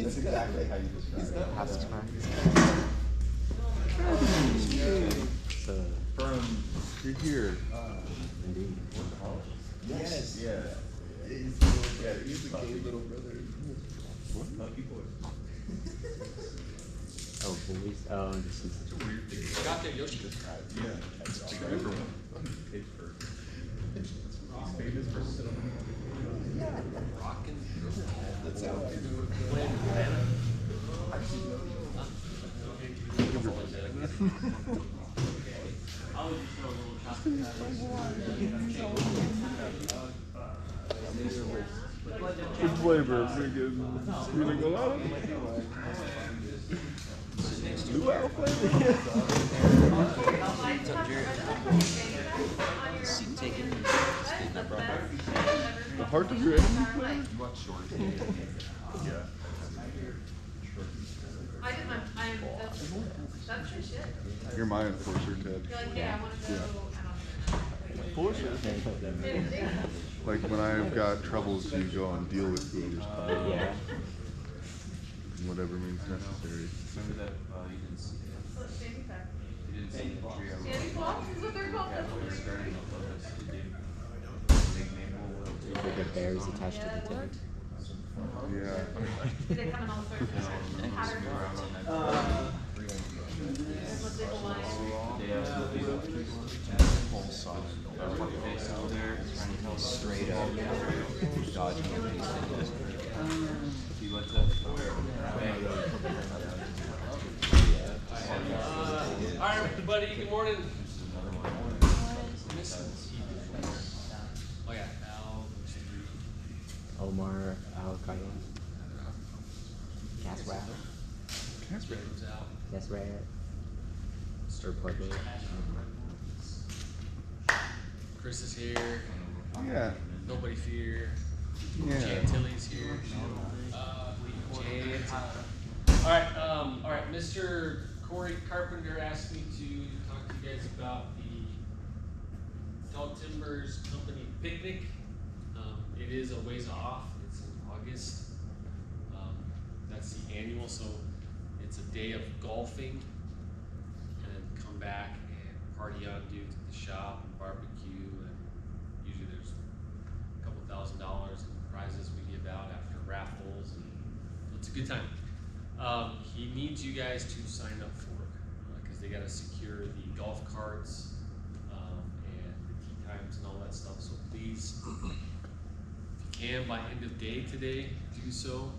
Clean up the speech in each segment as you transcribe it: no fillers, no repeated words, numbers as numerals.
That's exactly how you describe it. House track. So, From You're here. indeed. yes, yeah. He's the gay little brother. What? Lucky boy. Oh, boys. Oh, this is It's a weird thing. Got there, Yoshi. Yeah. It's everyone. He's famous for cinnamon. Rockin'. That's how I do Playing Havana. I'll just throw a little chocolate The flavor, freaking pina colada. Luau flavor. seat taken. The heart of your enemy flavor. You watch short. Yeah. I did my, that's your shit. You're my enforcer, Ted. You're like, hey, I wanna go, Enforcer? Like when I've got troubles, you go and deal with whoever's calling. Yeah. Whatever means necessary. Remember that you didn't see it. What's Sandy Pack? You didn't see the tree. Sandy Claus is what they're called. That's what they're Starting called. to locust, the big maple. Like the bears attached to the tent. Yeah. They come in all sorts of patterns. What they want. Straight up dodging the Alright, everybody, good morning. Oh, yeah. Omar Al-Qaeda. Gas rat. That's right. Comes out. Gas rat. Stir Pueblo. Chris is here. Yeah. Nobody fear. Yeah. Chantilly's here. Alright, Mr. Corey Carpenter asked me to talk to you guys about the Tall Timbers Company picnic. It is a ways off, it's in August. That's the annual, so it's a day of golfing and then come back and party on Duke at the shop and barbecue, and usually there's a couple $1,000 in prizes we give out after raffles, and it's a good time. He needs you guys to sign up for it because they got to secure the golf carts and the tee times and all that stuff. So please, if you can by end of day today, do so.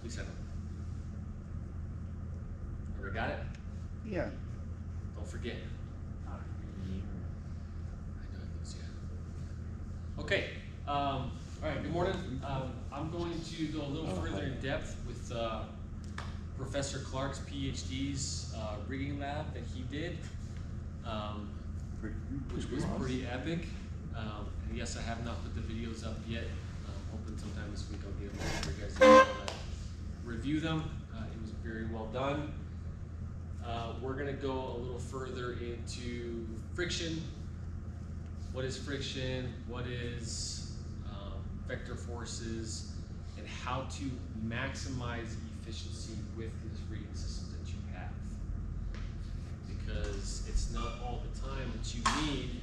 Please sign up. Everybody got it? Yeah. Don't forget. I know I lose you. Okay. All right. Good morning. I'm going to go a little further in depth with Professor Clark's PhD's rigging lab that he did, which was pretty epic. And yes, I have not put the videos up yet. I'm hoping sometime this week I'll get them for you guys to be able to review them. It was very well done. We're going to go a little further into friction. What is friction? What is vector forces? And how to maximize efficiency with this rigging system that you have. Because it's not all the time that you need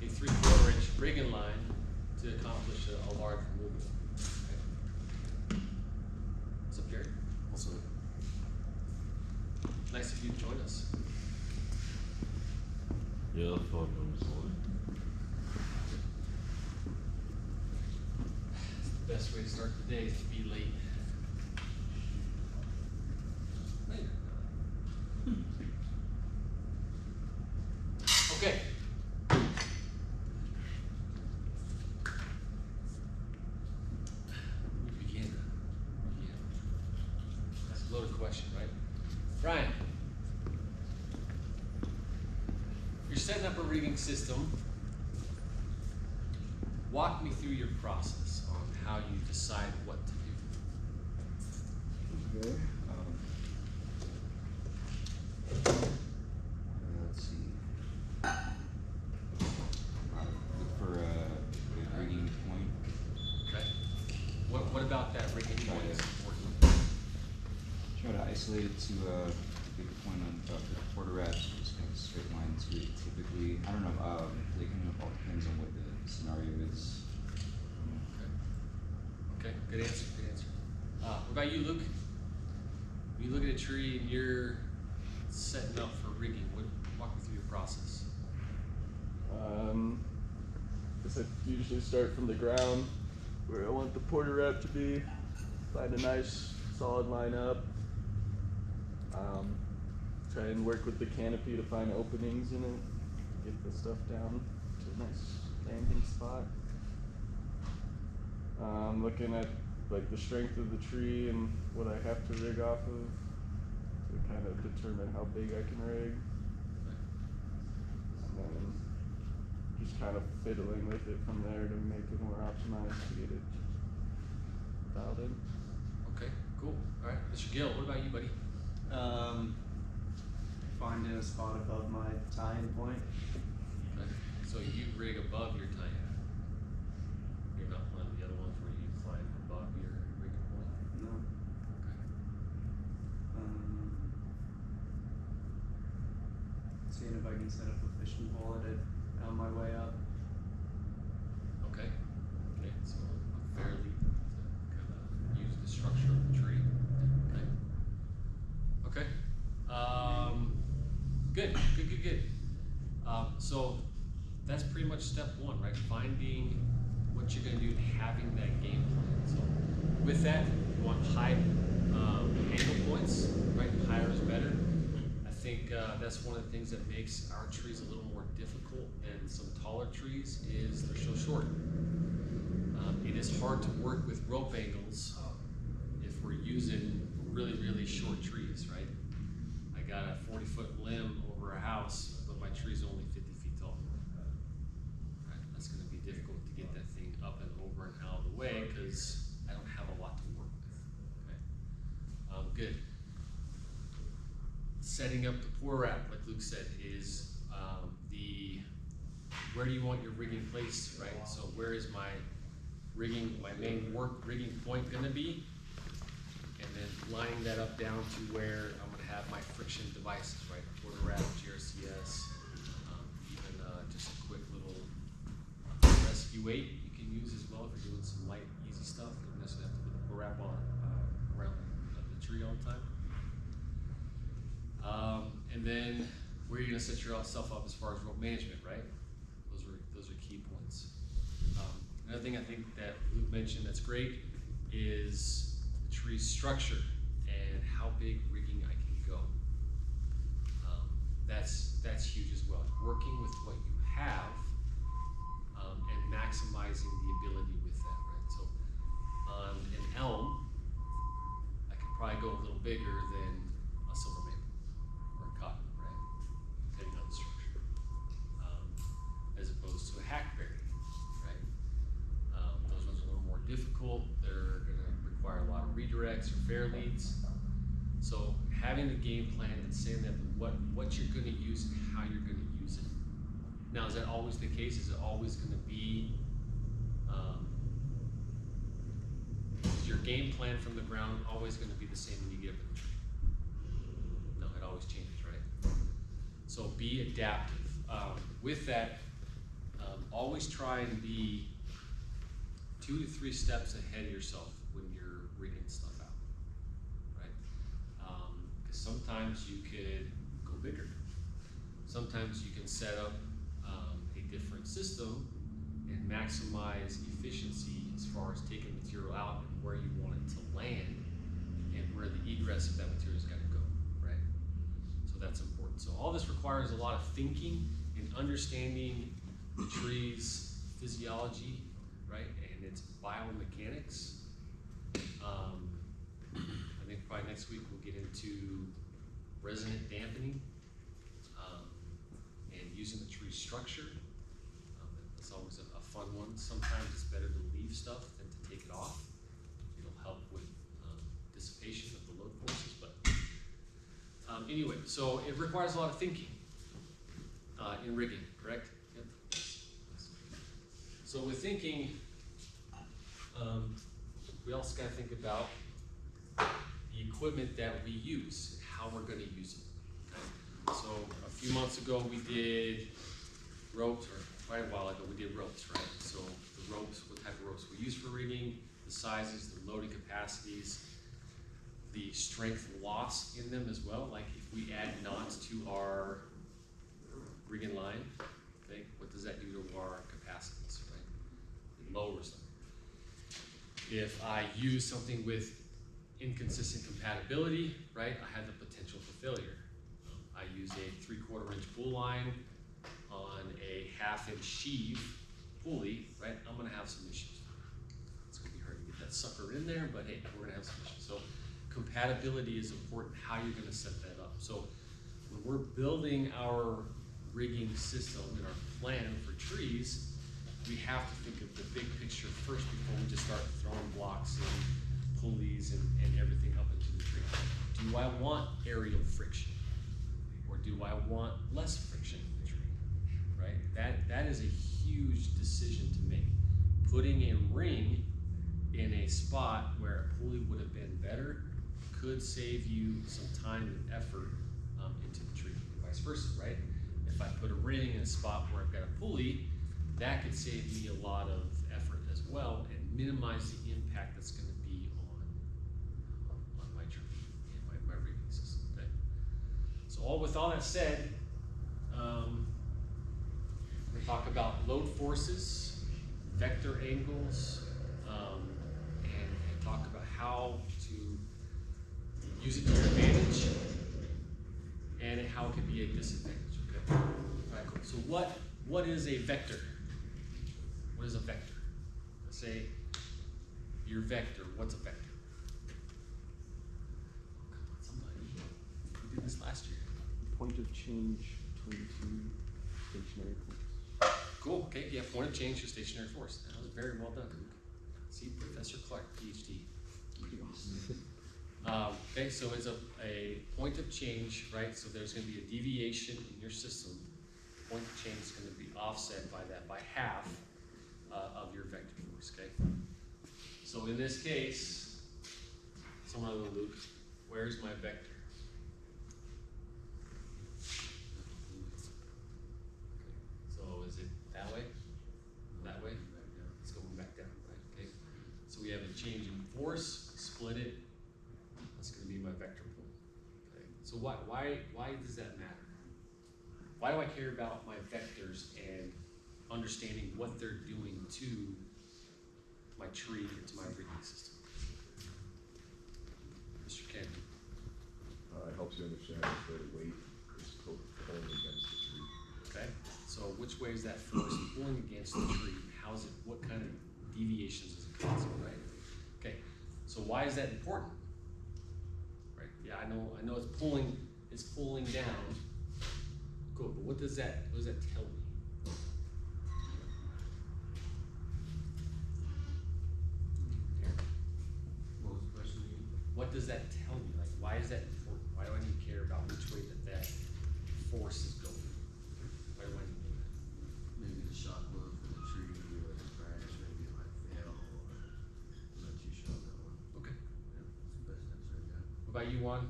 a 3/4 inch rigging line to accomplish a large removal. Okay. What's up, Jared? Also, Nice of you to join us. Yeah, that's what I'm The best way to start the day is to be late. Okay. We begin. That's a loaded question, right? Brian, you're setting up a rigging system. Walk me through your process on how you decide what to do. okay. Let's see. Look for a rigging point. Okay? isolated to make a point on the quarter wraps, just kind of straight lines. We typically, I don't know, they kind of all depends on what the scenario is. Okay, good answer, good answer. What about you, Luke? When you look at a tree and you're setting up for rigging, walk me through your process. Guess I usually start from the ground where I want the porter wrap to be. Find a nice solid line up. Try and work with the canopy to find openings in it. Get the stuff down to a nice landing spot. Looking at like the strength of the tree and what I have to rig off of to kind of determine how big I can rig. And then just kind of fiddling with it from there to make it more optimized to get it dialed in. Okay, cool. All right, Mr. Gill, what about you, buddy? Finding a spot above my tie-in point. Okay. So you rig above your tie. You're not one of the other ones where you climb above your rigging point? No. Okay. Seeing if I can set up a fishing pole at it on my way up. Okay. Okay, so a fair leap to kind of use the structure of the tree. Okay. Okay. Good. So that's pretty much step one, right? Finding what you're gonna do and having that game plan. So with that, you want high angle points, right? Higher is better. I think that's one of the things that makes our trees a little more difficult than some taller trees is they're so short. It is hard to work with rope angles if we're using really, really short trees, right? I got a 40-foot limb over a house, but my tree's only 50 feet tall. Right? That's gonna be difficult to get that thing up and over and out of the way because I don't have a lot to work with. Okay. Good. Setting up the pour wrap, like Luke said, is where do you want your rigging placed, right? So where is my rigging, my main rigging point gonna be? And then lining that up down to where I'm gonna have my friction devices, right? Quarter wrap, GRCS, even just a quick little rescue weight you can use as well if you're doing some light, easy stuff. You don't necessarily have to put the wrap on around the tree all the time. And then where are you gonna set yourself up as far as rope management, right? Those are key points. Another thing I think that Luke mentioned that's great is the tree structure and how big rigging I can go. That's huge as well. Working with what you have and maximizing the ability with that, right? So on an elm, I could probably go a little bigger than a silver maple or a cotton, right? Depending on the structure. As opposed to a hackberry, right? Those ones are a little more difficult. They're gonna require a lot of redirects or fair leads. So having the game plan and saying that what you're gonna use and how you're gonna use it. Now, is that always the case? Is it always gonna be, is your game plan from the ground always gonna be the same when you get up in the tree? No, it always changes, right? So be adaptive. With that, always try and be 2 to 3 steps ahead of yourself when you're rigging stuff out, right? Because sometimes you could go bigger. Sometimes you can set up a different system and maximize efficiency as far as taking material out and where you want it to land and where the egress of that material is gonna go, right? So that's important. So all this requires a lot of thinking and understanding the tree's physiology, right, and its biomechanics. I think probably next week we'll get into resonant dampening and using the tree structure. That's always a fun one. Sometimes it's better to leave stuff than to take it off. It'll help with dissipation of the load forces. But anyway, so it requires a lot of thinking in rigging, correct? Yep. So with thinking, we also got to think about the equipment that we use, how we're gonna use it. Okay? So a few months ago, we did ropes, or quite a while ago, we did ropes, right? So the ropes, what type of ropes we use for rigging, the sizes, the loading capacities, the strength loss in them as well. Like if we add knots to our rigging line, okay, what does that do to our capacities, right? It lowers them. If I use something with inconsistent compatibility, right, I have the potential for failure. I use a 3/4 inch bull line on a 1/2 inch sheave pulley, right, I'm gonna have some issues. It's gonna be hard to get that sucker in there, but hey, we're gonna have some issues. So compatibility is important, how you're gonna set that up. So when we're building our rigging system and our plan for trees, we have to think of the big picture first before we just start throwing blocks and pulleys and everything up into the tree. Do I want aerial friction? Or do I want less friction in the tree? Right? That is a huge decision to make. Putting a ring in a spot where a pulley would have been better could save you some time and effort into the tree, and vice versa, right? If I put a ring in a spot where I've got a pulley, that could save me a lot of effort as well and minimize the impact that's going to be on my tree and my rigging system. Okay. So with all that said, we talk about load forces, vector angles, and talk about how to use it to your advantage and how it can be a disadvantage. Okay. All right, cool. So what is a vector? What is a vector? Let's say your vector. What's a vector? Come on, somebody. We did this last year. Point of change between two stationary points. Cool. Okay. Yeah. Point of change to stationary force. That was very well done, Luke. See, Professor Clark, PhD. Okay. So it's a point of change, right? So there's going to be a deviation in your system. The point of change is going to be offset by that by half of your vector force. Okay. So in this case, someone other than Luke, where's my vector? So is it that way? That way? It's going back down, right? Okay. So we have a change in force, split it. That's going to be my vector pool. Okay. So why does that matter? Why do I care about my vectors and understanding what they're doing to my tree and to my rigging system? Mr. Ken. It helps you understand that the weight is pulling against the tree. Okay. So which way is that force pulling against the tree? How's it? What kind of deviations is it causing? Right. Okay. So why is that important? Right. Yeah, I know it's pulling. It's pulling down. Cool. But what does that tell me? What was the question again? What does that tell me? Like, why is that important? Why do I need to care about which way that force is going? Why do I need to know that? Maybe the shock load for the tree, or the crash, maybe it might fail, or I'm not too sure on that one. Okay. Yeah, that's the best answer I got. What about you, Juan?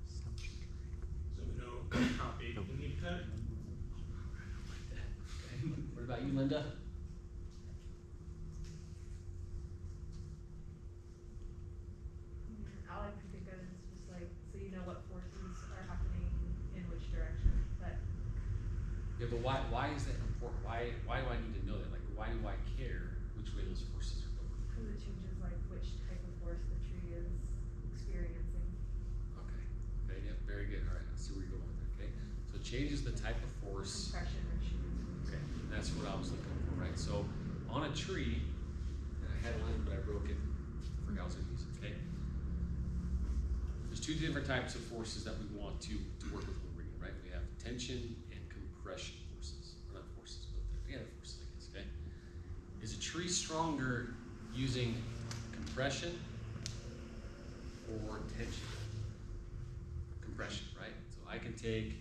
So we don't copy, we need to cut. Okay. What about you, Linda? All I can think of is just like, so you know what forces are happening in which direction, but Yeah, but why is that important? Why do I need to know that? Like, why do I care which way those forces are going? because it changes like which type of force the tree is experiencing. Okay. Okay. Yeah. Very good. All right. I see where you're going with that. Okay. So it changes the type of force. Compression or shear. Okay. And that's what I was looking for, right? So on a tree, and I had a line, but I broke it. I forgot I was going to use it. Okay. There's two different types of forces that we want to work with when rigging, right? We have tension and compression forces. Or not forces, but they're forces, I guess, okay? Is a tree stronger using compression or tension? Compression, right? So I can take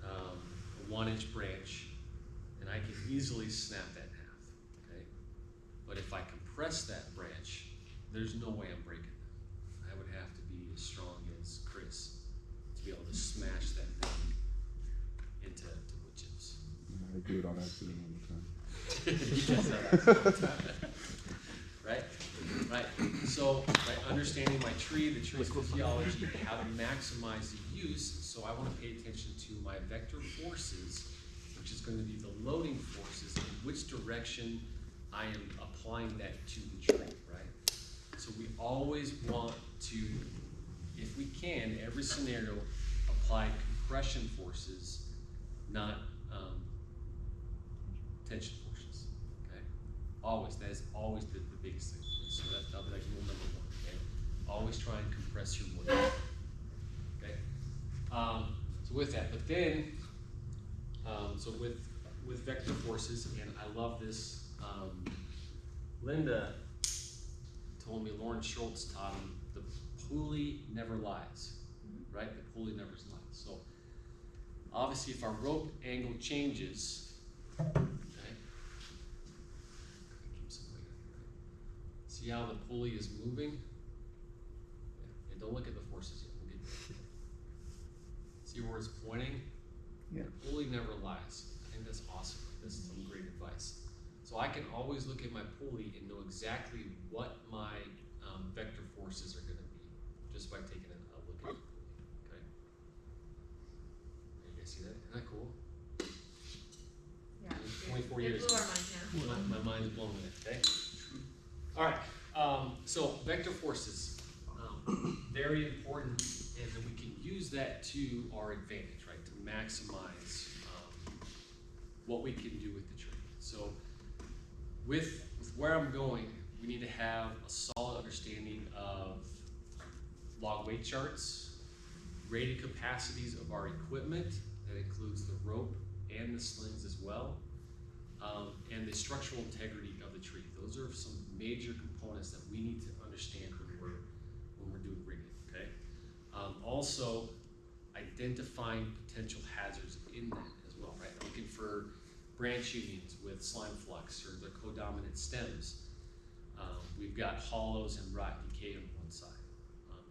a 1-inch branch and I can easily snap that in half, okay? But if I compress that branch, there's no way I'm breaking that. I would have to be as strong as Chris to be able to smash that thing into wood chips. I do it on accident all the time. He does that all the time. Right? Right. So, right, understanding my tree, the tree's physiology, how to maximize the use. So I want to pay attention to my vector forces, which is going to be the loading forces, and which direction I am applying that to the tree, right? So we always want to, if we can, every scenario, apply compression forces, not tension forces, okay? Always, that is always the biggest thing. So that'll be like rule number one, okay? Always try and compress your wood, okay? So with that, but then, so with vector forces, and I love this, Linda told me Lauren Schultz taught him the pulley never lies, right? The pulley never lies. So obviously if our rope angle changes, okay, keep some weight on here, right? See how the pulley is moving? Yeah, and don't look at the forces yet, we'll get there. See where it's pointing? Yeah. The pulley never lies. I think that's awesome. That's some great advice. So I can always look at my pulley and know exactly what my vector forces are going to be just by taking a look at the pulley. Okay. You guys see that? Isn't that cool? Yeah. 24 it years. blew our minds, yeah. My mind's blown with it. Okay. All right. So vector forces, very important, and then we can use that to our advantage, right? To maximize what we can do with the tree. So with where I'm going, we need to have a solid understanding of log weight charts, rated capacities of our equipment, that includes the rope and the slings as well, and the structural integrity of the tree. Those are some major components that we need to understand when we're doing rigging, okay? Also, identifying potential hazards in that as well, right? Looking for branch unions with slime flux or the codominant stems. We've got hollows and rot decay on one side.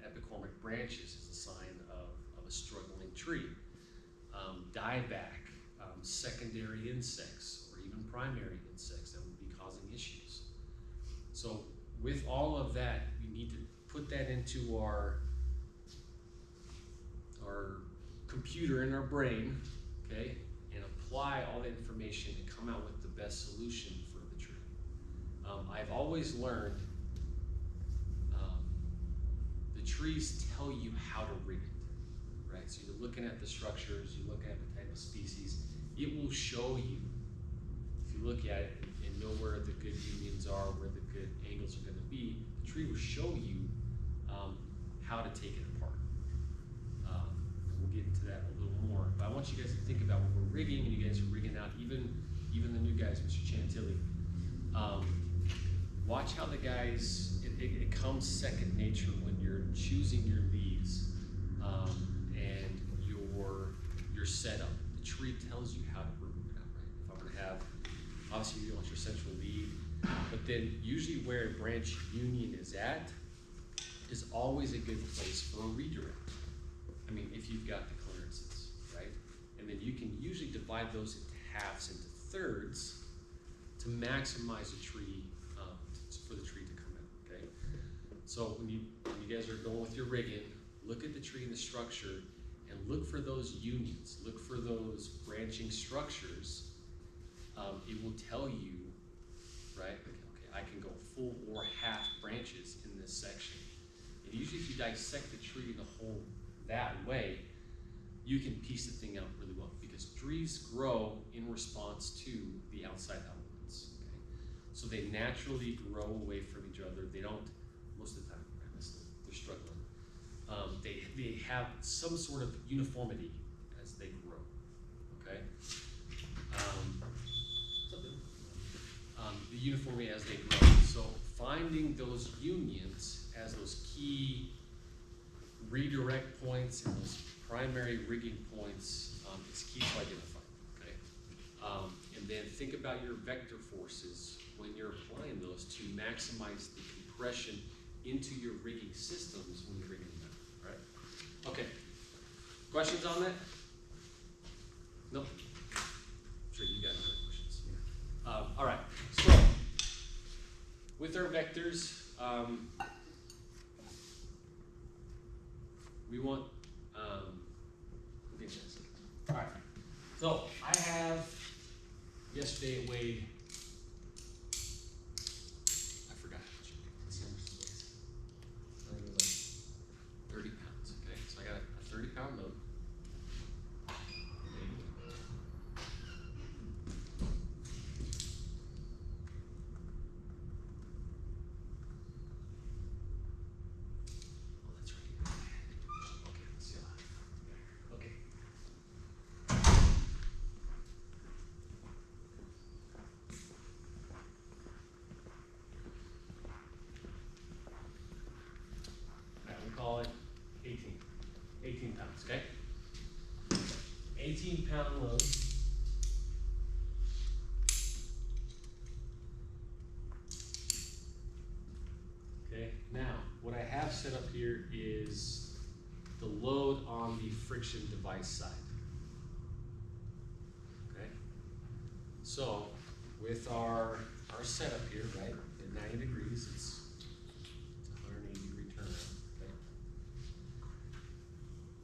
Epicormic branches is a sign of a struggling tree. Dieback, secondary insects, or even primary insects that would be causing issues. So with all of that, we need to put that into our computer in our brain, okay, and apply all the information and come out with the best solution for the tree. I've always learned the trees tell you how to rig it, right? So you're looking at the structures, you look at the type of species, it will show you, if you look at it and know where the good unions are, where the good angles are gonna be, the tree will show you how to take it apart. And we'll get into that a little more, but I want you guys to think about when we're rigging, and you guys are rigging out, even the new guys, Mr. Chantilly. Watch how the guys, it comes second nature when you're choosing your leads and your setup. The tree tells you how to move it out, right? If I'm gonna have, obviously you want your central lead, but then usually where a branch union is at is always a good place for a redirect. I mean, if you've got the clearances, right? And then you can usually divide those into halves, into thirds, to maximize the tree, for the tree to come in, okay? So when you guys are going with your rigging, look at the tree and the structure, and look for those unions, look for those branching structures. It will tell you, right, okay, I can go full or half branches in this section. And usually if you dissect the tree in the whole that way, you can piece the thing out really well, because trees grow in response to the outside elements, okay? So they naturally grow away from each other. They don't, most of the time, they're struggling. They have some sort of uniformity as they grow, okay? The uniformity as they grow. So finding those unions as those key redirect points and those primary rigging points is key to identify, okay? And then think about your vector forces when you're applying those to maximize the compression into your rigging systems when you're rigging them, Okay. Questions on that? Nope. Sure, you guys have questions. All right, so with our vectors, we want, all right. So I have, yesterday it weighed, I forgot how much it weighed. Let's see how much it weighs. I think it was like 30 pounds, okay? So I got a 30-pound load. Oh, that's right. Okay, let's see how. Okay. Alright, we call it 18 pounds, okay? 18-pound load. Okay, now, what I have set up here is the load on the friction device side. Okay? So, with our setup here, right, at 90 degrees, it's a 180-degree turnaround, okay?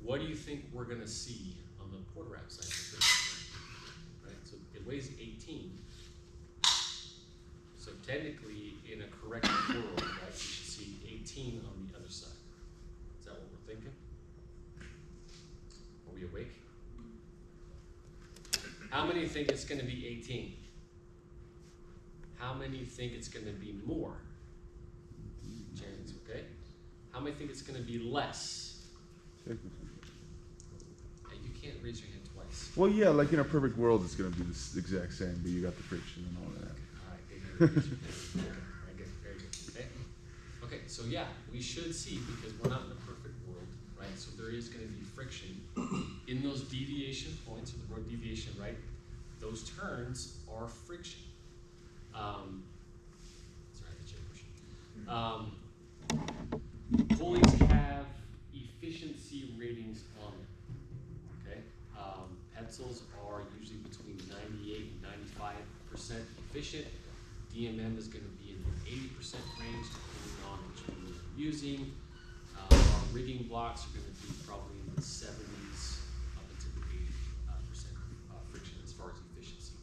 What do you think we're gonna see on the porta wrap side of this? Right, so it weighs 18. So technically, in a correct world, right, you should see 18 on the other side. Is that what we're thinking? Are we awake? How many think it's gonna be 18? How many think it's gonna be more? James, okay? How many think it's gonna be less? And you can't raise your hand twice. Well, yeah, like in a perfect world, it's gonna be the exact same, but you got the friction and all that. Alright, okay, raise your hand. Okay, very good, very good, okay? Okay, so yeah, we should see, because we're not in a perfect world, right? So there is gonna be friction in those deviation points, or the road deviation, right? Those turns are friction. Sorry, the chair pushing. Pulleys have efficiency ratings on them, okay? Pencils are usually between 98 and 95% efficient. DMM is gonna be in the 80% range, depending on which one you're using. Our rigging blocks are gonna be probably in the 70s up into the 80% friction as far as efficiency.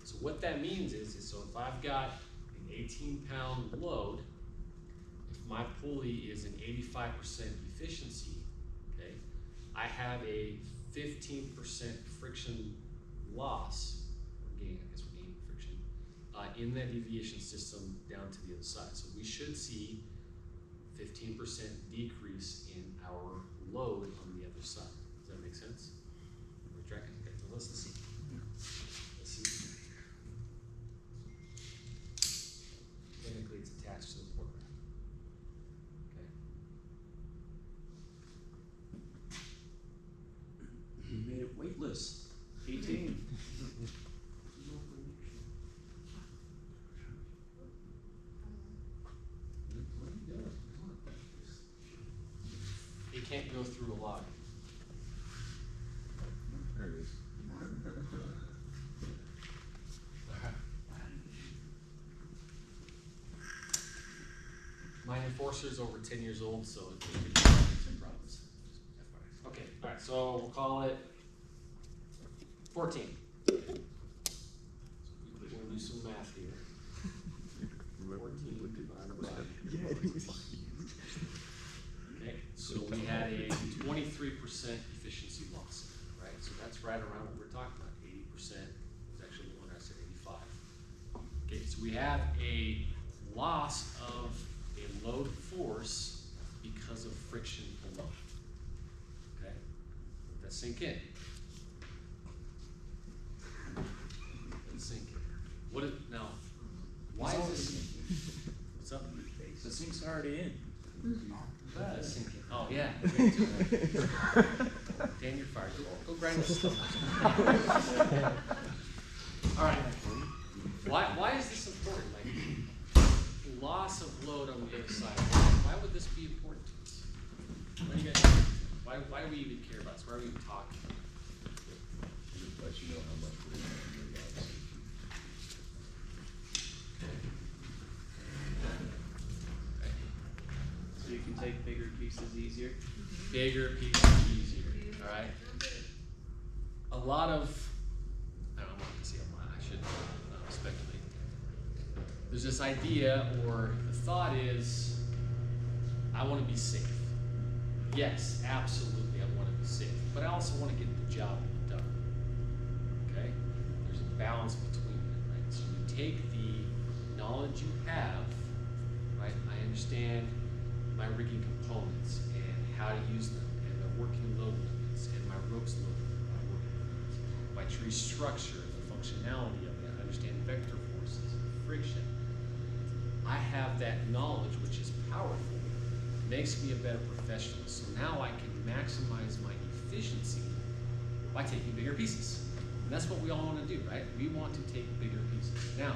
So what that means is so if I've got an 18-pound load, if my pulley is an 85% efficiency, okay, I have a 15% friction loss, or gain, I guess we're gaining friction, in that deviation system down to the other side. So we should see 15% decrease in our load on the other side. Does that make sense? We're tracking, okay, so let's see. Let's see. Technically it's attached to the port wrap. Okay. You made it weightless. 18. It can't go through a log. There it is. My Enforcer's over 10 years old, so it could be some problems. Okay, alright, so we'll call it 14. We'll do some math here. 14 divided by. Okay, so we had a 23% efficiency loss, right? So that's right around what we're talking about. 80% was actually when I said 85. Okay, so we have a loss of a load force because of friction below. Okay, let that sink in. Let it sink in. What is now? Why is this? What's up? The sink's already in. Let that sink in. Oh yeah. Dan, you're fired. Go grind this stuff. All right. Why is this important? Like loss of load on the other side. Why would this be important to us? What do you guys think? Why do we even care about this? Why are we even talking? Just let you know how much we're gonna do about it. So you can take bigger pieces easier. Bigger pieces easier, alright? A lot of, I don't know, I should speculate. There's this idea, or the thought is, I wanna be safe. Yes, absolutely, I wanna be safe, but I also wanna get the job done, okay? There's a balance between it, right? So you take the knowledge you have, right? I understand my rigging components and how to use them, and the working load limits, and my ropes load limits, my tree structure, the functionality of it, I understand vector forces, friction. I have that knowledge, which is powerful, makes me a better professional. So now I can maximize my efficiency by taking bigger pieces. And that's what we all want to do, right? We want to take bigger pieces. Now,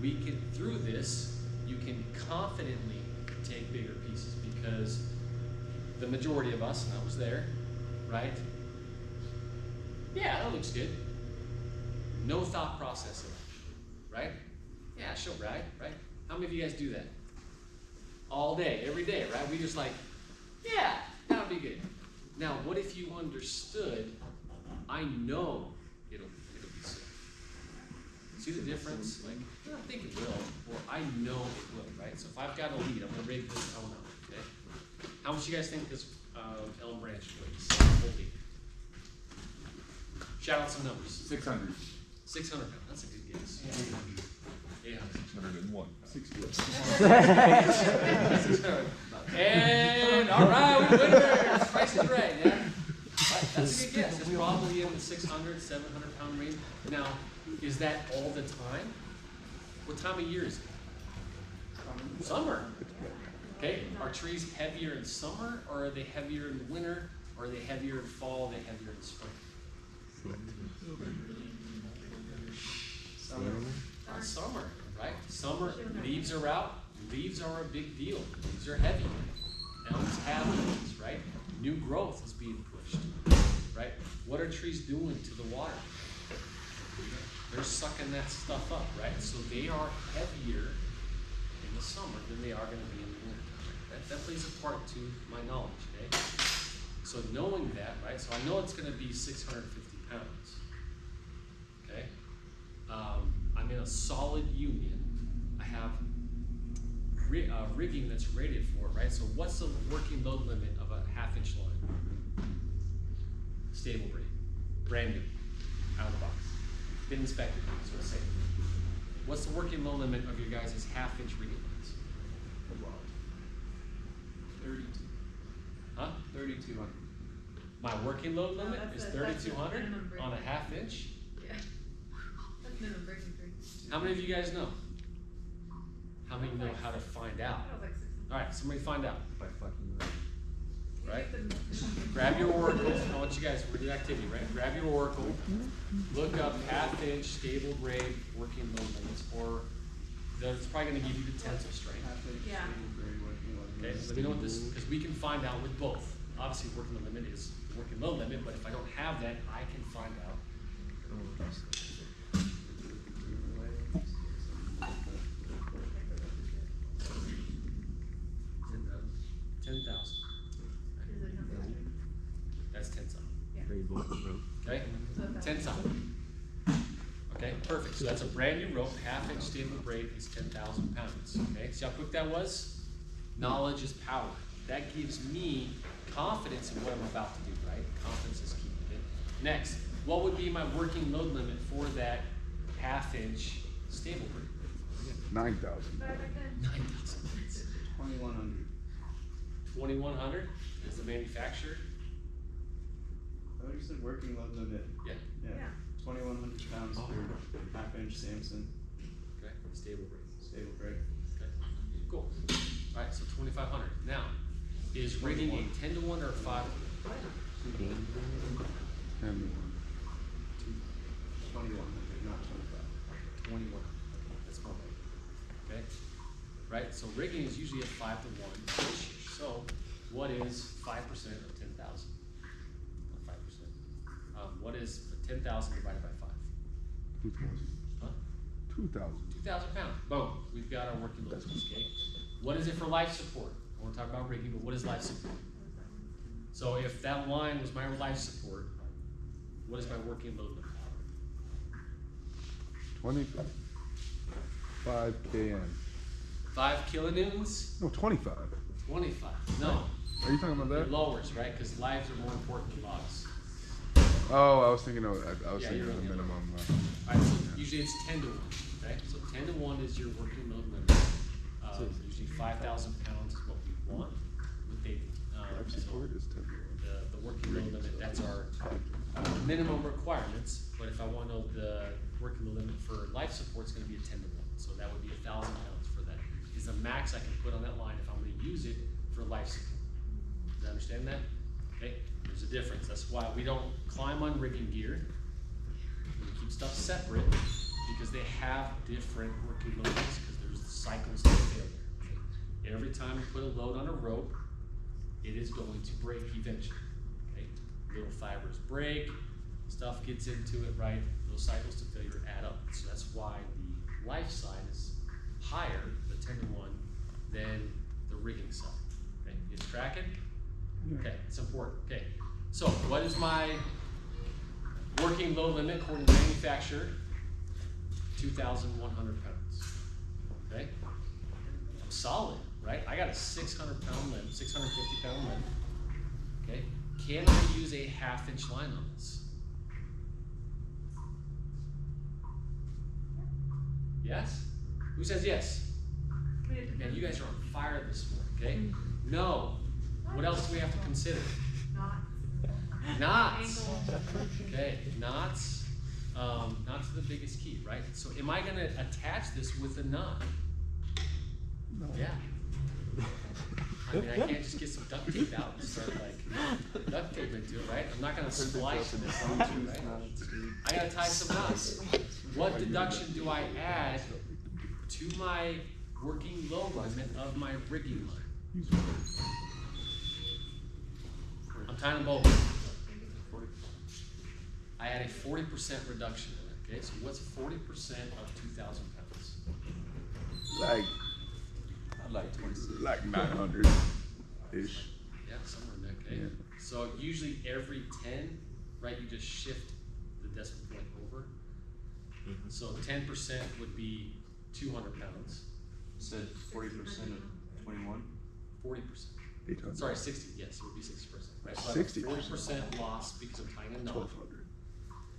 we can, through this, you can confidently take bigger pieces because the majority of us, and I was there, right? Yeah, that looks good. No thought process of it, right? Yeah, sure, right? How many of you guys do that? All day, every day, right? We just like, yeah, that would be good. Now, what if you understood, I know it'll be safe. See the difference? Like, I don't think it will, or I know it will, right? So if I've got a lead, I'm gonna rig this elm out, okay? How much you guys think this elm branch weighs? Whole lead. Shout out some numbers. 600. 600 pounds, that's a good guess. 800. 601. 600. And all right, we winners. Price is right, yeah. Right, that's a good guess. It's probably in the 600, 700 pound range. Now, is that all the time? What time of year is it? Summer. Okay, are trees heavier in summer, or are they heavier in the winter, or are they heavier in fall, are they heavier in the spring? Summer, right? Summer, leaves are out. Leaves are a big deal. Leaves are heavy. Elms have leaves, right? New growth is being pushed, right? What are trees doing to the water? They're sucking that stuff up, right? So they are heavier in the summer than they are going to be in the winter. That plays a part to my knowledge, okay? So knowing that, right? So I know it's going to be 650 pounds, okay? I'm in a solid union. I have rigging that's rated for it, right? So what's the working load limit of a 1/2 inch line? Stable braid, brand new, out of the box. Been inspected, so it's safe. What's the working load limit of your guys' 1/2 inch rigging lines? 32. Huh? 3,200. My working load No, limit that's is the- that's the 3,200 minimum break. on a 1/2 inch? Yeah. That's minimum breaking tree. How many of you guys know? How many know how to find out? That was like 600. Alright, somebody find out, By fucking right. right? You take the- Grab your oracle, I want you guys, we're doing activity, right? Grab your oracle, look up 1/2 inch stable grade working load limits, or it's probably gonna give you the tensile strength. Half-inch Yeah. stable grade working load Okay, limits. let me know what this, because we can find out with both. Obviously, working load limit is the working load limit, but if I don't have that, I can find out. $10,000. Is it something? That's tensile. Very bulky rope. Okay? So that's- Tensile. Okay, perfect. So that's a brand new rope, 1/2 inch stable braid is 10,000 pounds. Okay, see how quick that was? Knowledge is power. That gives me confidence in what I'm about to do, right? Confidence is key. Okay? Next, what would be my working load limit for that 1/2 inch stable braid? 9,000. Back then. 9,000. 2,100. 2,100 is the manufacturer. I thought you said working load limit. Yeah. Yeah. 2,100 pounds for 1/2 inch Samson Okay, stable braid. stable grade. Okay, cool. Alright, so 2,500. Now, is rigging a 10-to-1 or a 5-to-1? And 2,100, not 25. 21. That's more like, okay? Right, so rigging is usually a 5-to-1 ratio. So what is 5% of 10,000 1,000, not 5%. What is 10,000 divided by 5? 2,000. Huh? 2,000. 2,000 pounds. Boom. We've got our working load limits, okay? What is it for life support? I want to talk about rigging, but what is life support? So if that line was my life support, what is my working load limit? 25 kN. 5 kilonewtons? No, 25. 25. No. Are you talking about It that? lowers, right? Because lives are more important than logs. Oh, I was thinking of, I was Yeah, thinking you're of the on the other minimum. Alright, so usually it's 10 to 1, okay? So 10 to 1 is your working load limit. Usually 5,000 pounds is what we want with the, Life so support is 10 to 1. the working load limit, that's our minimum requirements. But if I want to know the working load limit for life support, it's gonna be a 10 to 1. So that would be 1,000 pounds for that. Is the max I can put on that line if I'm gonna use it for life support. Does that understand that? Okay, there's a difference. That's why we don't climb on rigging gear. We keep stuff separate because they have different working loads because there's cycles to failure. Okay? Every time you put a load on a rope, it is going to break eventually. Okay? Little fibers break, stuff gets into it, right? Those cycles to failure add up. So that's why the life side is higher, the 10 to 1, than the rigging side. Okay, it's tracking? Okay, it's important. Okay, so what is my working load limit according to manufacturer? 2,100 pounds. Okay, solid, right? I got a 600-pound limb, 650-pound limb. Okay, can I use a 1/2-inch line on this? Yes? Who says yes? I mean, it Man, depends. you guys are on fire this morning, okay? No. What else do we have to consider? Knots. Knots. Ankle. Okay, knots. Knots are the biggest key, right? So am I gonna attach this with a knot? No. Yeah. I mean, I can't just get some duct tape out and start like duct tape into it, right? I'm not gonna splice this onto it, right? I gotta tie some knots. What deduction do I add to my working load limit of my rigging line? I'm tying them both. I add a 40% reduction in it, okay? So what's 40% of 2,000 pounds? Like, I'd like 26. like 900-ish. Yeah, somewhere in there, okay? Yeah. So usually every 10, right, you just shift the decimal point over. So 10% would be 200 pounds, You said 40% of 21? 40%. 800. Sorry, 60, yes, it would be 60%, right? So 60%. 40% loss because I'm tying a knot. 1,200.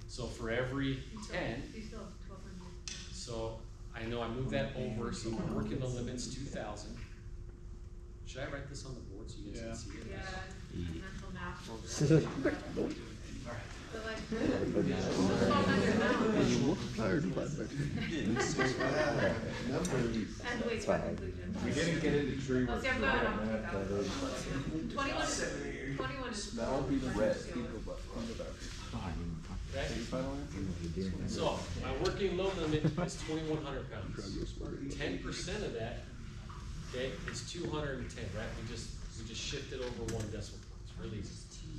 So for every You still- 10, You still have 1,200. so I know I move that over, so my working the limit's 2,000. Should I write this on the board so you guys can see it? Yeah, mental math. Alright. So like, 1,200 pounds. You multiply or divide by 2? And wait for conclusion. We didn't get into tree Oh, work. see, I'm going on 2,000. 21 is red. Okay? So, my working load limit is 2,100 pounds. 10% of that, okay, is 210, right? We just shifted over one decimal point. It's really easy.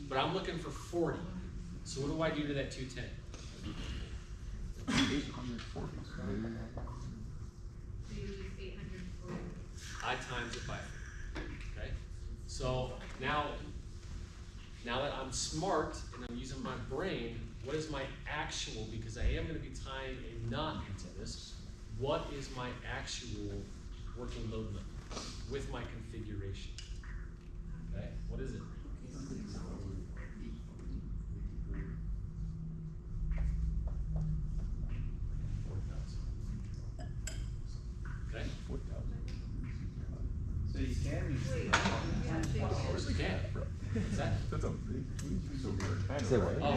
But I'm looking for 40. So what do I do to that 210? 840. So you lose 840. I times it by 4. Okay? So now that I'm smart and I'm using my brain, what is my actual, because I am going to be tying a knot into this, what is my actual working load limit with my configuration? Okay, what is it? Okay, So you can use. Wait, yeah, so you of course we can. What's that? That's a big Oh,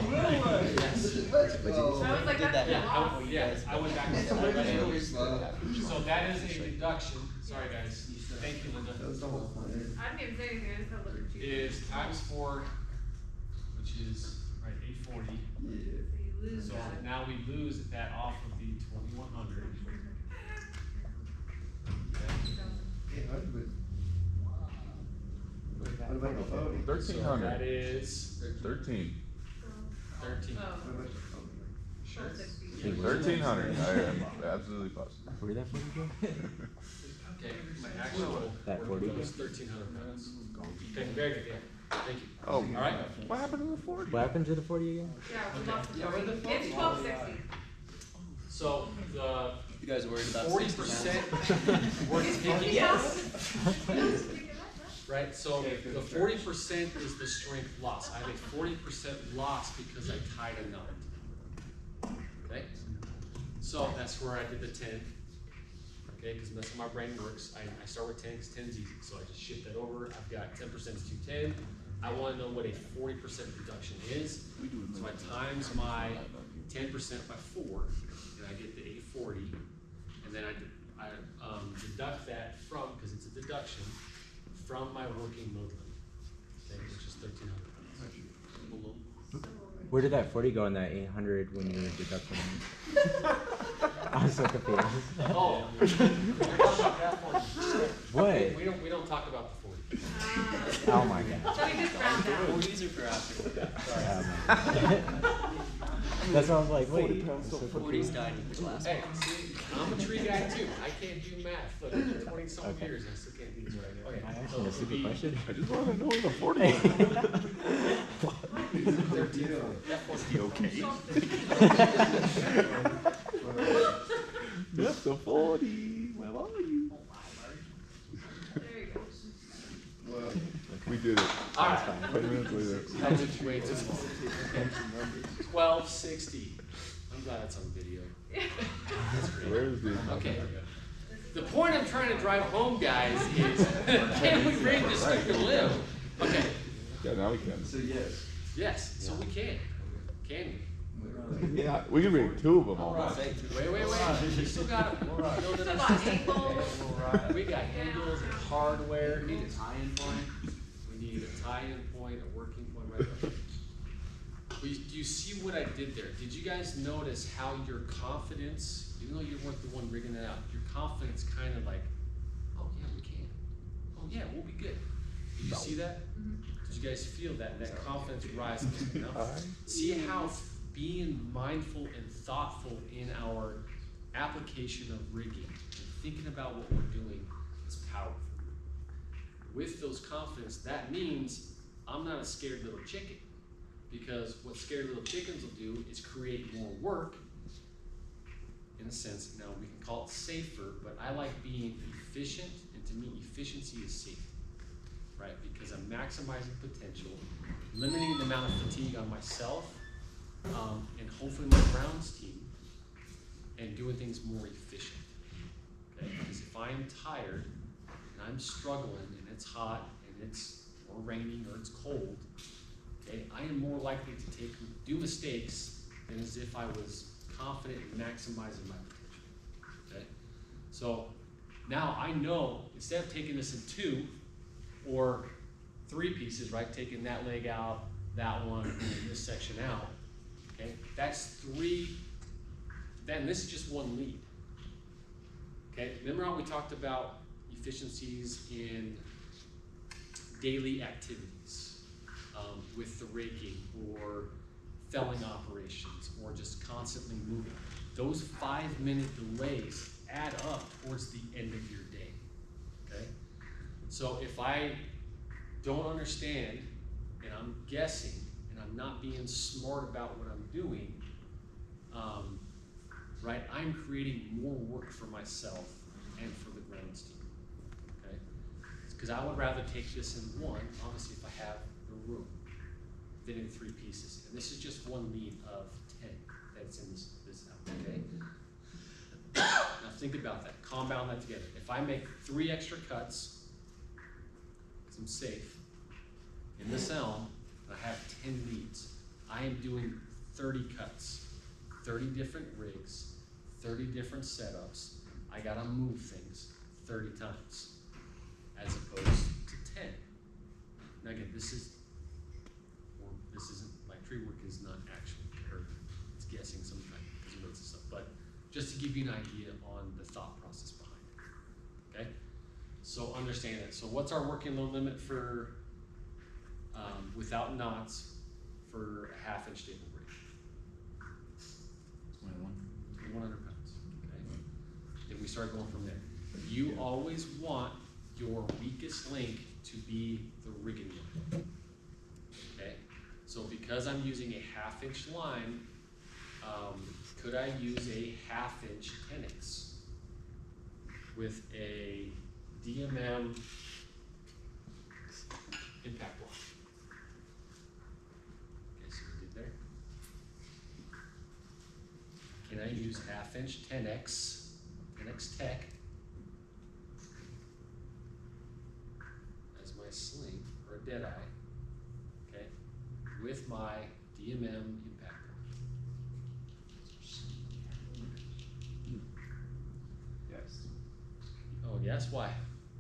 yes. I was like, that's Yeah, a lot. I went back and I read it. So that is a deduction, sorry guys, thank you Linda, I didn't even say anything, I just had a look at you. is times 4, which is, right, 840. So you lose So that. now we lose that off of the 2,100. Okay. What about the voting? 1300. that is 13. 13. Oh. Sure. 60. Yeah, 1300. I am absolutely positive. Where did that 40 go? Okay, my actual That work 40? was 1,300 pounds. Okay, very good, yeah. Thank you. Oh, All right. what happened to the 40? What happened to the 40 again? Yeah, we lost the Yeah, where 40. the It's 1260. So the You guys are worried about 40% we're taking. Yes. Right, so the 40% is the strength loss. I have a 40% loss because I tied a knot. Okay? So that's where I did the 10. Okay, because that's how my brain works. I start with 10 because 10 is easy. So I just shift that over. I've got 10% is 210. I want to know what a 40% reduction is. So I times my 10% by 4, and I get the 840. And then I deduct that from, because it's a deduction, from my working load limit, okay, which is 1,300 pounds. Where did that 40 go in that 800 when you were deducting? I was so confused. Oh, we don't talk about that 40. What? We don't talk about the 40. Oh my god. Let me just round down. 40s are for after. Oh my. That's why I was like, wait. 40s died in class. Hey, see, I'm a tree guy too. I can't do math. Look, 20-some Okay. years, I still can't do this right now. Can I Okay, ask so you a it would stupid be question? I just want to know where the 40 is. 13. Yeah, 40. Okay. That's the 40. Where are you? There you go. We did it. All right. 10 minutes later. That's way too small. Okay. 1260. I'm glad it's on video. Where is the? Okay. The point I'm trying to drive home, guys, is can we bring this stupid live? Okay. Yeah, now we can. So yes. Yes, so we can. Can we? Yeah, we can bring 2 of them almost. Wait. We still got Still got angles. We got handles and hardware. We need a tie-in point. We need a tie-in point, a working point right there. But do you see what I did there? Did you guys notice how your confidence, even though you weren't the one rigging it out, your confidence kind of like, oh yeah, we can. Oh yeah, we'll be good. Did you see that? Did you guys feel that? That confidence rising? No? See how being mindful and thoughtful in our application of rigging and thinking about what we're doing is powerful. With those confidence, that means I'm not a scared little chicken, because what scared little chickens will do is create more work. In a sense, now we can call it safer, but I like being efficient, and to me, efficiency is safety, right? Because I'm maximizing potential, limiting the amount of fatigue on myself, and hopefully my grounds team, and doing things more efficient. Okay, because if I'm tired and I'm struggling and it's hot and it's or raining or it's cold, okay, I am more likely to do mistakes than as if I was confident in maximizing my potential. Okay, so now I know instead of taking this in 2 or 3 pieces, right, taking that leg out, that one, and this section out. Okay, that's 3. Then this is just one lead. Okay, remember how we talked about efficiencies in daily activities with the raking or felling operations or just constantly moving. Those 5-minute delays add up towards the end of your day. Okay, so if I don't understand and I'm guessing and I'm not being smart about what I'm doing, right, I'm creating more work for myself and for the grounds team, okay? Because I would rather take this in 1, obviously if I have the room, than in 3 pieces. And this is just one lead of 10 that's in this okay? Now think about that, compound that together. If I make 3 extra cuts, because I'm safe, in this elm, and I have 10 leads, I am doing 30 cuts, 30 different rigs, 30 different setups. I gotta move things 30 times, as opposed to 10. Now again, this isn't, like tree work is not actually, or it's guessing sometimes because of weights and stuff, but just to give you an idea on the thought process behind it, okay? So understand that. So what's our working load limit for without knots for a 1/2 inch staple braid. 100 pounds, okay? Then we start going from there. You always want your weakest link to be the rigging line, okay? So because I'm using a 1/2 inch line, could I use a 1/2 inch 10X with a DMM impact block? Okay, so we did there. Can I use 1/2 inch 10X Tech as my sling or a dead eye, okay, with my DMM impact block? Yes, Oh, yes, why?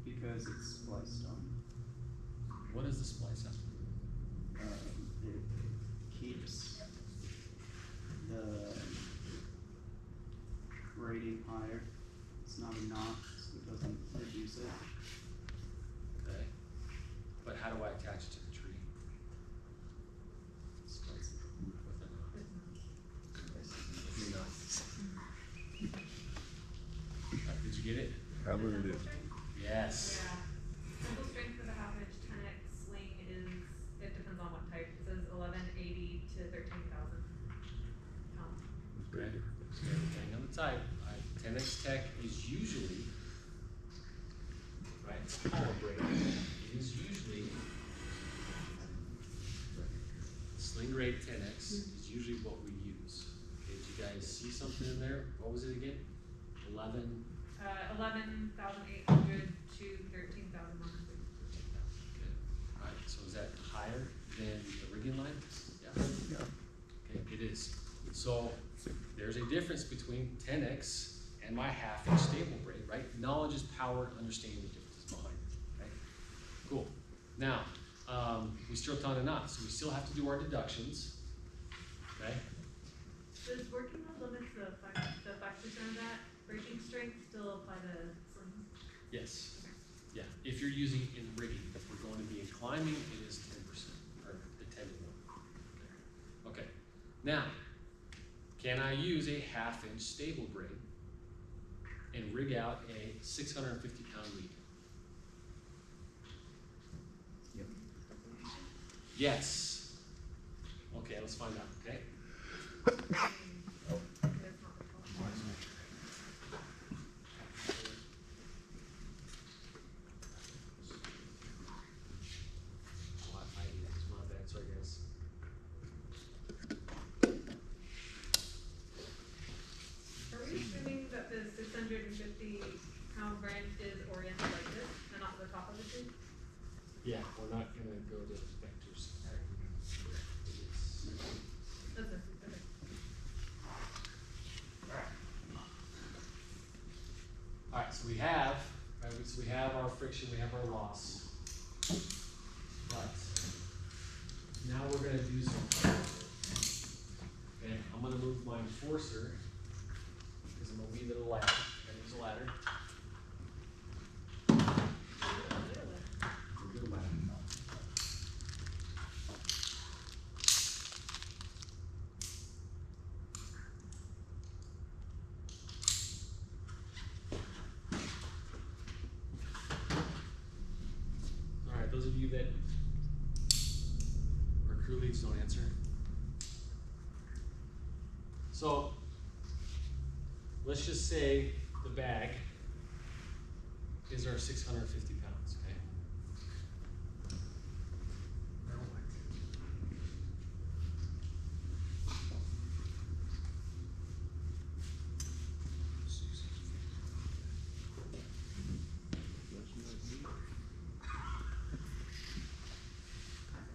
because it's spliced on. What does the splice have to do? It keeps the braiding higher. It's not a knot, so it doesn't reduce it. Okay, but how do I attach it to the tree? Splice it. With a knot. With a knot. Alright, did you get it? Hammered it. Yes. Yeah. Simple strength for the 1/2 inch 10X sling is, it depends on what type. It says 1180 to 13,000 pounds. Okay, so depending on the type, 10X Tech is usually, right, it's power braid. It is usually, sling grade 10X is usually what we use. Okay, did you guys see something in there? What was it again? 11? 11,800 to 13,100. Okay, alright, so is that higher than the rigging line? Yeah. Yeah. Okay, it is. So there's a difference between 10X and my 1/2 inch staple braid, right? Knowledge is power, understanding the differences behind it, okay? Cool. Now, we still ton of knots, so we still have to do our deductions, okay? Does working the limits, the 5% of that breaking strength still apply to slings? Yes. Yeah, if you're using it in rigging, if we're going to be in climbing, it is 10%, or the 10 to 1. Okay, now, can I use a 1/2 inch stable braid and rig out a 650 pound lead? Yep. Yes. Okay, let's find out, okay? That's not the problem. Oh, I need this, my bad, sorry guys. Are we assuming that the 650 pound branch is oriented like this and not the top of the tree? Yeah, we're not gonna go to vectors. That's it, okay. Alright, so we have, right, so we have our friction, we have our loss. But now we're gonna do something. Okay, I'm gonna move my enforcer, because I'm gonna leave it a ladder. I'm gonna use a ladder. We'll do a ladder. Alright, those of you that are crew leads, don't answer. So, let's just say the bag is our 650 pounds, okay?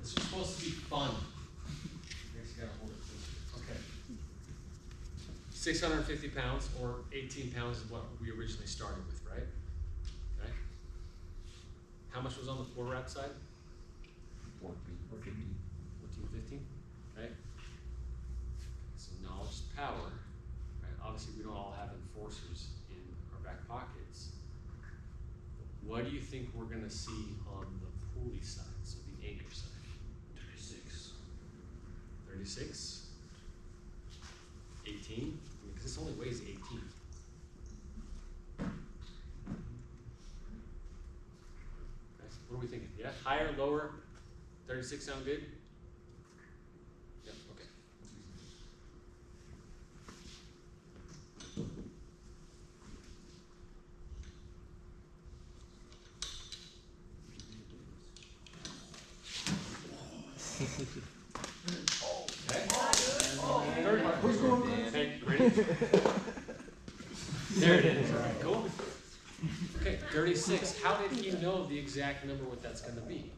This is supposed to be fun. I guess you gotta hold it closer. Okay. 650 pounds or 18 pounds is what we originally started with, right? Okay. How much was on the quarter wrap side? 14, 15, right? So knowledge is power, right? Obviously we don't all have enforcers in our back pockets. What do you think we're gonna see on the pulley side, so the anchor side? 36, 18, because this only weighs 18. Okay, what are we thinking? Yeah, higher, lower, 36 sound good? Yep, okay. Okay. Third one. Okay, ready? There it is. Cool. Okay, 36. How did he know the exact number what that's going to be?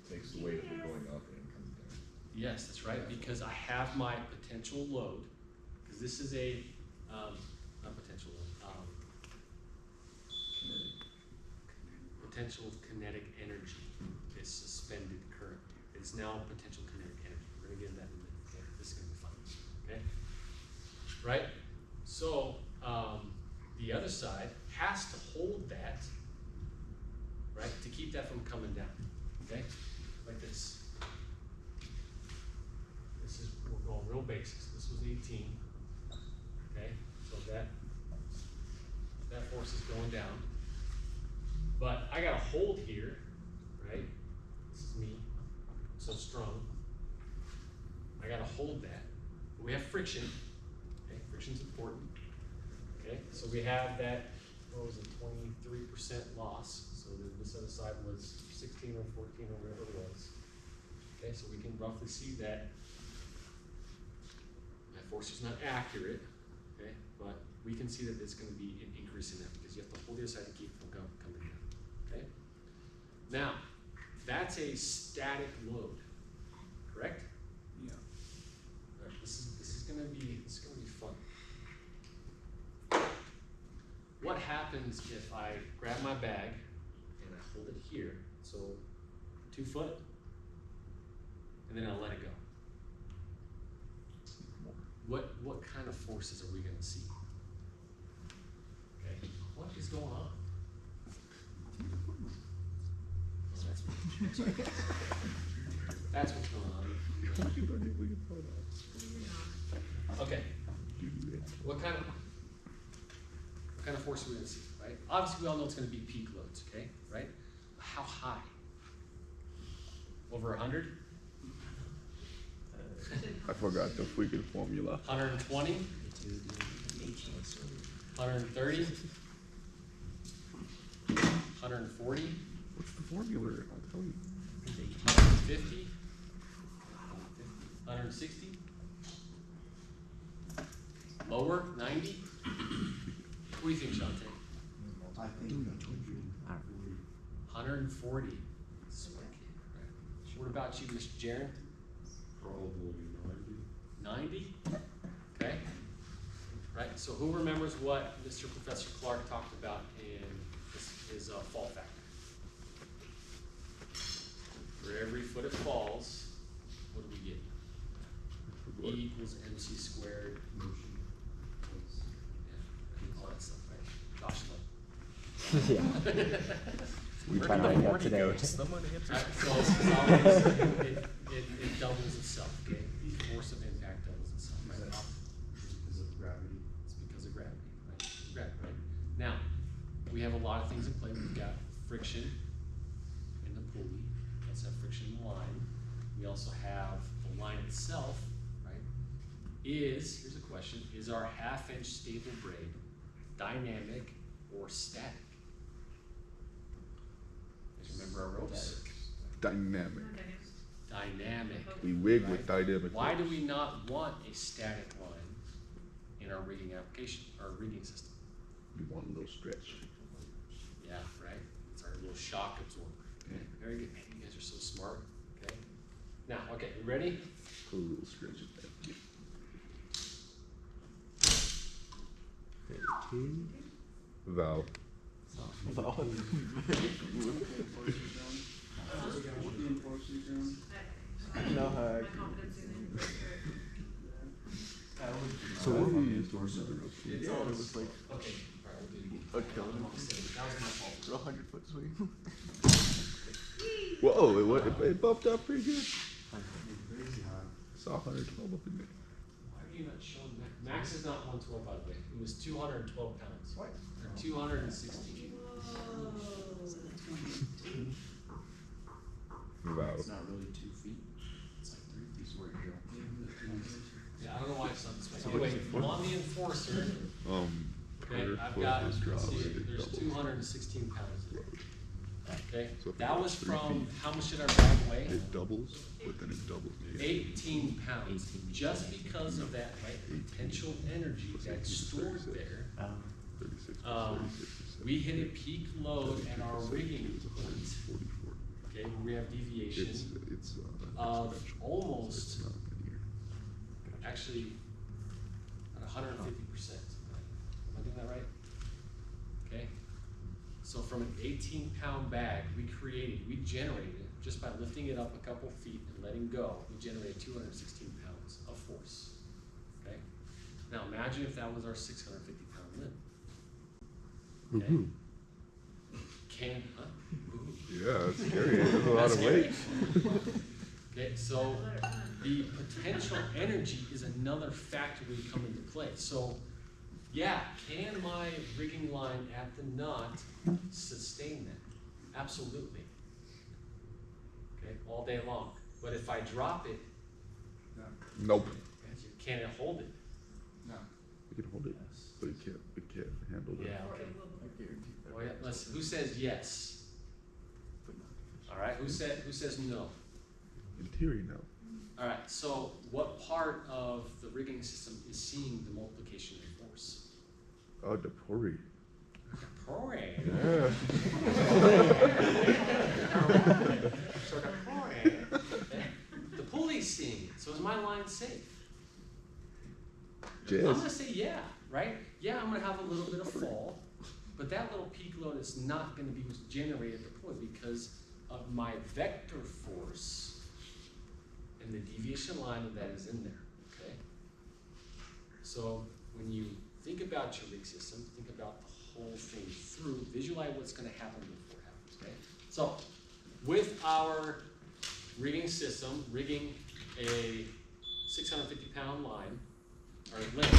Takes the weight of it going up and coming down. Yes, that's right, because I have my potential load, because this is a, not potential load, potential kinetic energy is suspended currently. It's now potential kinetic energy. We're gonna get into that in a minute. Okay? This is gonna be fun. Okay? Right? So, the other side has to hold that, right, to keep that from coming down. Okay? Like this. This is, we're going real basics. This was 18. Okay? So that force is going down. But I got a hold here, right? This is me. I'm so strong. I got to hold that. But we have friction. Okay? Friction's important. Okay? So we have that, what was it, 23% loss. So this other side was 16 or 14 or whatever it was. Okay? So we can roughly see that my force is not accurate. Okay? But we can see that it's going to be an increase in that because you have to hold the other side to keep it from coming down. Okay? Now, that's a static load, correct? Yeah. All right, this is gonna be fun. What happens if I grab my bag and I hold it here, so 2 foot, and then I let it go? What kind of forces are we gonna see? Okay, what is going on? That's what's going on. Okay. What kind of force are we going to see, right? Obviously, we all know it's going to be peak loads, okay? Right? How high? Over 100? I forgot the freaking formula. 120? 130? 140? What's the formula? I'll tell you. 150? 160? Lower? 90? What do you think, Shante? I think 140. What about you, Mr. Jaron? Probably 90? Okay. Right, so who remembers what Mr. Professor Clark talked about in his fall factor? For every foot it falls, what do we get? E equals mc squared. Yeah, all that stuff, right? Gosh, Yeah. We try to write that today. Right, so it's always, it doubles itself, okay? The force of impact doubles itself, right? because of gravity. It's because of gravity, right? Gravity, right? Now, we have a lot of things in play. We've got friction in the pulley. We also have friction in the line. We also have the line itself, right? Here's a question, is our half-inch stable braid dynamic or static? Guys remember our ropes? Dynamic. Dynamic. We wig right? with dynamic. Why do we not want a static line in our rigging application, our rigging system? We want a little stretch. Yeah, right? It's our little shock absorber. Okay, very good. Man, you guys are so smart. Okay. Now, okay, you ready? Put a little stretch in there. Valve. No hack. So what do we use to Yeah, it was like Okay. All right, we'll do it again. a kilometer. That was my fault. 100-foot swing. Whoa, it buffed up pretty good. Crazy high. saw 112 up in there. Why are you not showing max? Max is not 112, by the way. It was 212 pounds. What? Or 260. About. It's not really 2 feet. It's like 3 feet. Where you go. Yeah, I don't know why it's not this way. So Anyway, what's- on the enforcer, okay, per I've foot got, was let's dropped, see, it there's doubles 216 pounds there. load. Okay, So if that it was goes 3 from, feet, how much did our bag weigh? It doubles, but then it doubles again. 18 pounds. Just because of that, right, potential energy that's stored there, 36 plus um, 36 is we hit a peak load 72 at our plus rigging 72 is point, 144. okay, where we have deviation It's of exponential. almost, It's not linear. actually, at 150%. Am I doing that right? Okay, so from an 18-pound bag, we generated, just by lifting it up a couple feet and letting go, we generated 216 pounds of force. Okay, now imagine if that was our 650-pound limb. Okay, Yeah, it's scary. It's a lot That's of scary. weight. Okay, so the potential energy is another factor we come into play. So, yeah, can my rigging line at the knot sustain that? Absolutely. Okay, all day long. But if I drop it, Nope. can it hold it? No. You can hold it, but it can't handle that. Yeah. Okay. Well, yeah, who says yes? All right. Who says no? In theory, no. All right. So, what part of the rigging system is seeing the multiplication of force? Oh, the pori. Pouring. Yeah. So the pouring. Okay. The pulley's seeing it. So is my line safe? I'm gonna say yeah, right? Yeah, I'm gonna have a little bit of fall, but that little peak load is not gonna be what's generated at the pulley because of my vector force and the deviation line of that is in there. Okay. So when you think about your rig system, think about the whole thing through, visualize what's gonna happen before it happens, okay? So, with our rigging system, rigging a 650-pound line, or limb,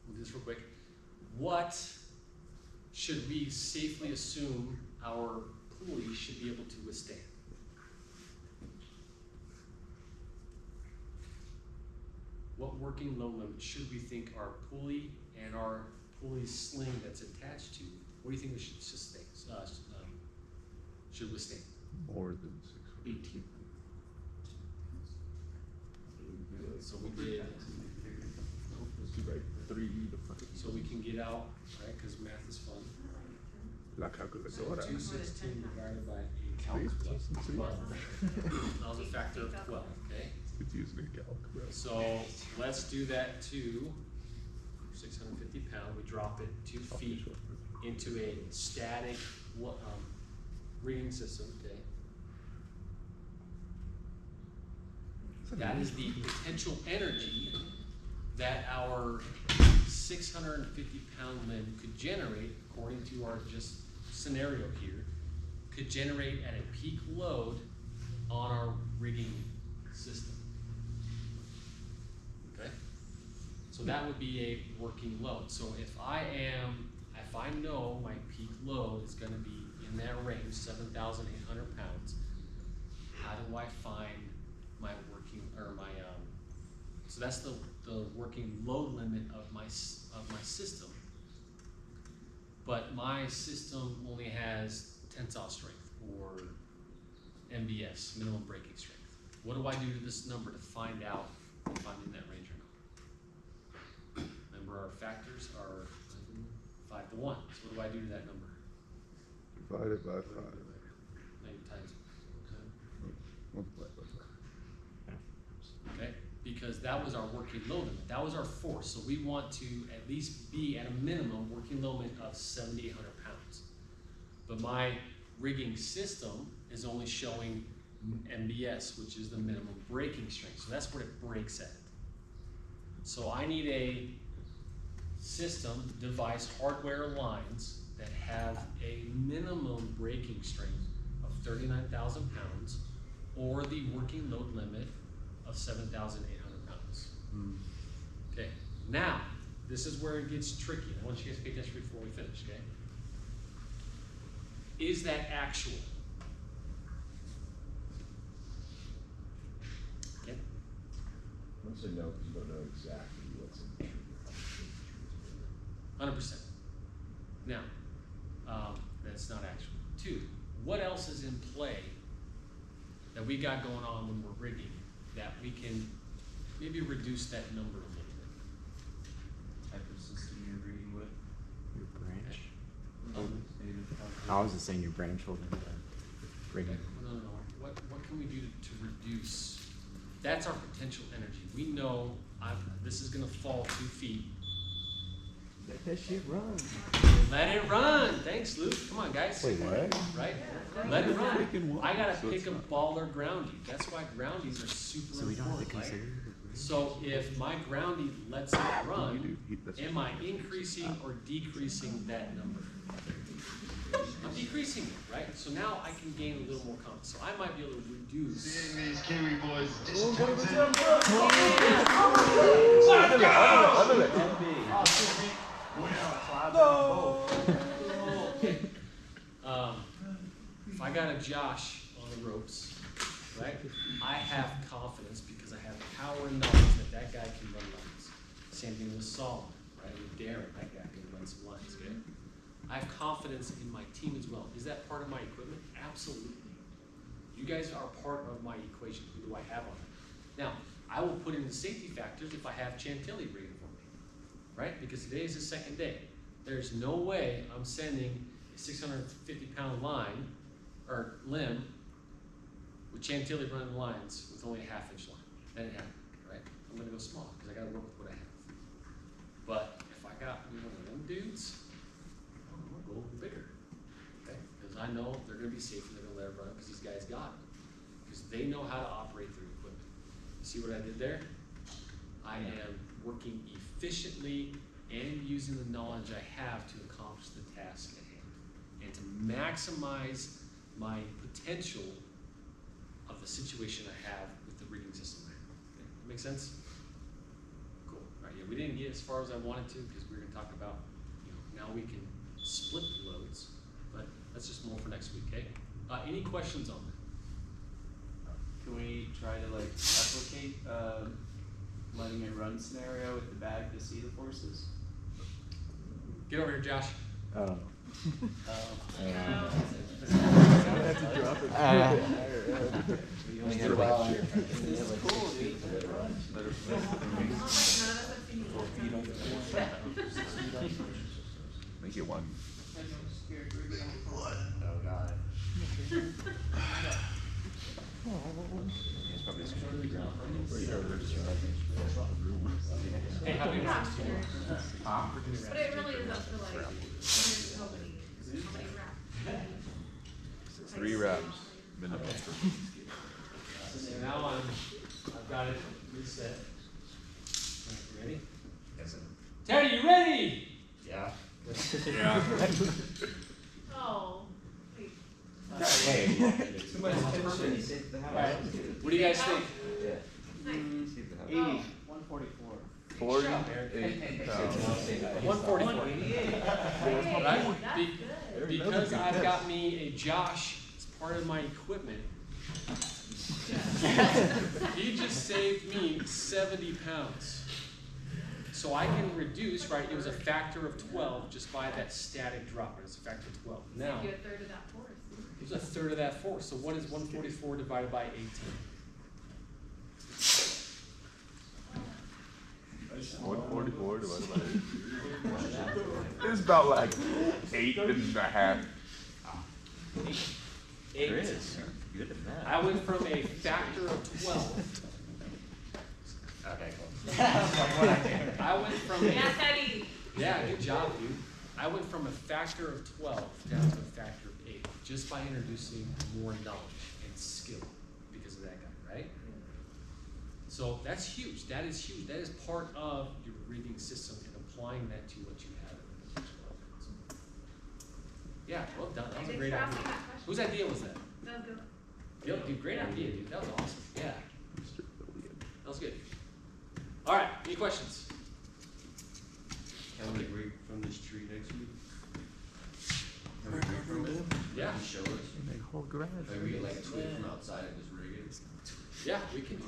we'll do this real quick, what should we safely assume our pulley should be able to withstand? What working load limit should we think our pulley and our pulley sling that's attached to, what do you think we should sustain, should withstand? More than 6. 18. So we did, Right, 3 to 5. so we can get out, right, because math is fun. La So calculadora. 216 divided by 8 See? plus See? 12. That was a factor of 12, okay? It's using a calculator. So let's do that to 650 pound, we drop it 2 feet into a static rigging system, okay? That is the potential energy that our 650-pound limb could generate, according to our just scenario here, could generate at a peak load on our rigging system. Okay? So that would be a working load. So if I know my peak load is gonna be in that range, 7,800 pounds, how do I find my working, or my, so that's the working load limit of my system. But my system only has tensile strength or MBS, minimum breaking strength. What do I do to this number to find out if I'm in that range or not? Remember our factors are 5 to 1. So what do I do to that number? Divided by 5. Now you times it. Multiplied by 5. Okay, because that was our working load limit. That was our force. So we want to at least be at a minimum working load limit of 7,800 pounds. But my rigging system is only showing MBS, which is the minimum breaking strength. So that's where it breaks at. So I need a system, device, hardware lines that have a minimum breaking strength of 39,000 pounds or the working load limit of 7,800 pounds. Hmm. Okay, now, this is where it gets tricky. I want you guys to pay attention before we finish, okay? Is that actual? Okay, I'm saying no, because you don't know exactly what's in the tree. 100%. Now, that's not actual. 2, what else is in play that we got going on when we're rigging that we can maybe reduce that number a little bit? Type of system you're reading with. Your branch. Native I was just saying your branch holding the ring. Okay, no. What can we do to reduce? That's our potential energy. We know this is gonna fall 2 feet. Let that shit run. Let it run. Thanks, Luke. Come on, guys. Wait, what? Right? Let it run. Freaking what? I gotta So pick it's a not- baller groundie. That's why groundies are super So we don't have to important, right? consider the branch? So if my groundie lets it You run, do. That's am I increasing or decreasing that number? I'm decreasing it, right? So now I can gain a little more confidence. So I might be able to reduce. These Kiwi boys If I got a Josh on the ropes, right? I have confidence because I have power and knowledge that guy can run lines. Same thing with Solomon, right? With Darren, that guy can run some lines, okay? I have confidence in my team as well. Is that part of my equipment? Absolutely. You guys are part of my equation. Who do I have on it? Now, I will put in the safety factors if I have Chantilly rigging for me, right? Because today is the second day. There's no way I'm sending a 650-pound line or limb with Chantilly running lines with only a 1/2-inch line. That didn't happen, right? I'm gonna go small because I gotta work with what I have. But if I got one of them dudes, I'm gonna go a little bigger, okay? Because I know they're gonna be safe and they're gonna let it run because these guys got it. Because they know how to operate their equipment. See what I did there? I am working efficiently and using the knowledge I have to accomplish the task at hand and to maximize my potential of the situation I have with the rigging system I have. Okay, that make sense? Cool. All right, yeah, we didn't get as far as I wanted to because we were gonna talk about, now we can split the loads, but that's just more for next week, okay? Any questions on that? Can we try to like replicate letting it run scenario with the bag to see the forces? Get over here, Josh. Oh. You only had about Make it one. Oh god. It's probably just gonna be ground. Hey, how many rounds do you want? But it really is up to like, how many wraps. 3 wraps minimum. So now I've got it reset. You ready? Yes, sir. Teddy, you ready? Yeah. Oh, wait. Hey. Too much tension. Alright, what do you guys think? Yeah. Nice. 80, 144. 40. Eric. 8 144. Hey, Right? that's Be- good. Because I've got me a Josh as part of my equipment, he just saved me 70 pounds. So I can reduce, right, it was a factor of 12 just by that static drop, it's a factor of 12. Now, Save you a third of that force. it was a third of that force, so what is 144 divided by 18? 144 divided by 8. It's about like 8.5. There is. Good at that. I went from a factor of 12. Okay, cool. I went from Yeah, Teddy. yeah, good job, dude. I went from a factor of 12 down to a factor of 8 just by introducing more knowledge and skill because of that guy, right? So that's huge. That is huge. That is part of your rigging system and applying that to what you have in the potential of it. Yeah, well done. That was a Thanks great for idea. asking that question. Whose idea was that? That was good. Dude, great idea, dude. That was awesome. Yeah. Mr. Billion. Sounds good. All right, any questions? Can we break from this tree next week? Can we break from it? Yeah. Can you show us? Like we get like a twig from outside and just rig it? Yeah, we can do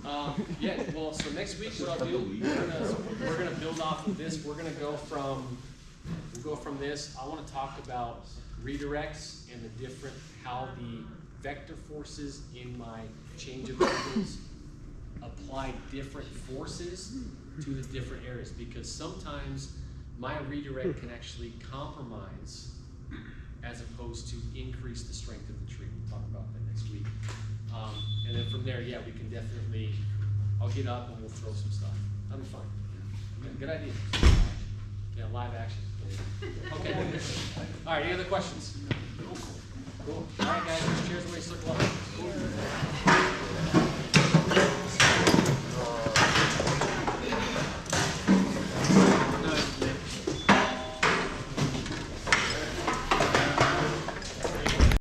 that. Yeah, well, so next week what I'll do, we're gonna build off of this. We'll go from this. I wanna talk about redirects and the different, how the vector forces in my change of angles apply different forces to the different areas, because sometimes my redirect can actually compromise as opposed to increase the strength of the tree. We'll talk about that next week. And then from there, yeah, we can definitely, I'll get up and we'll throw some stuff. That'll be fun. Yeah, good idea. Yeah, live action. Okay. All right, any other questions? Cool. All right, guys, cheers away, circle up.